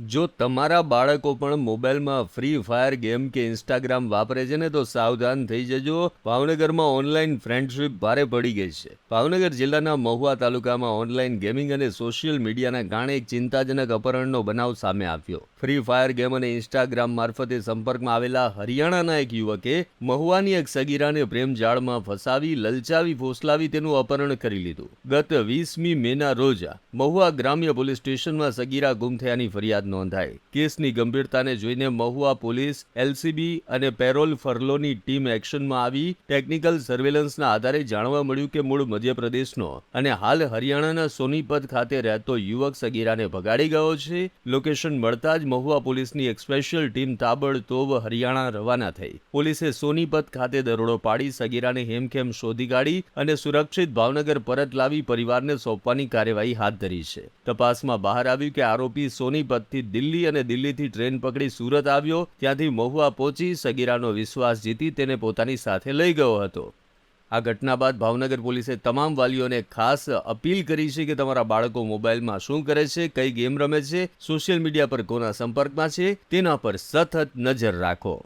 જો તમારા બાળકો પણ મોબાઈલમાં ફ્રી ફાયર ગેમ કે ઇન્સ્ટાગ્રામ વાપરે છે ને તો સાવધાન થઈ જજો. ભાવનગરમાં ઓનલાઈન ફ્રેન્ડશિપ ભારે પડી ગઈ છે. ભાવનગર જિલ્લાના મહુવા તાલુકામાં ઓનલાઈન ગેમિંગ અને સોશિયલ મીડિયાના કારણે એક ચિંતાજનક અપહરણનો બનાવ સામે આવ્યો. ફ્રી ફાયર ગેમ અને ઇન્સ્ટાગ્રામ મારફતે સંપર્કમાં આવેલા હરિયાણાના એક યુવકે મહુવાની એક સગીરાને પ્રેમ જાળમાં ફસાવી લલચાવી ફોસલાવી તેનું અપહરણ કરી લીધું. ગત 20મી મેના રોજ મહુવા ગ્રામ્ય પોલીસ સ્ટેશનમાં સગીરા ગુમ થયાની ફરિયાદ નોંધાઈ. કેસની ગંભીરતાને જોઈને મહુવા પોલીસ, એલસીબી અને પેરોલ ફરલોની ટીમ એક્શનમાં આવી. ટેકનિકલ સર્વેલન્સના આધારે જાણવા મળ્યું કે મૂળ મધ્યપ્રદેશનો અને હાલ હરિયાણાના સોનીપત ખાતે રહેતો યુવક સગીરાને ભગાડી ગયો છે. લોકેશન મળતા જ મહુવા પોલીસની એક સ્પેશિયલ ટીમ તાબડતોબ હરિયાણા રવાના થઈ. પોલીસે સોનીપત ખાતે દરોડો પાડી સગીરાને હેમખેમ શોધી કાઢી અને સુરક્ષિત ભાવનગર પરત લાવી પરિવારને સોંપવાની કાર્યવાહી હાથ ધરી છે. તપાસમાં બહાર આવ્યું કે આરોપી સોનીપતથી દિલ્હી અને દિલ્હીથી ટ્રેન પકડી સુરત આવ્યો. ત્યાંથી મહુવા પહોંચી સગીરાનો વિશ્વાસ જીતી તેને પોતાની સાથે લઈ ગયો હતો. આ ઘટના બાદ ભાવનગર પોલીસે તમામ વાલીઓને ખાસ અપીલ કરી છે કે તમારા બાળકો મોબાઈલમાં શું કરે છે, કઈ ગેમ રમે છે, સોશિયલ મીડિયા પર કોના સંપર્કમાં છે, તેના પર સતત નજર રાખો.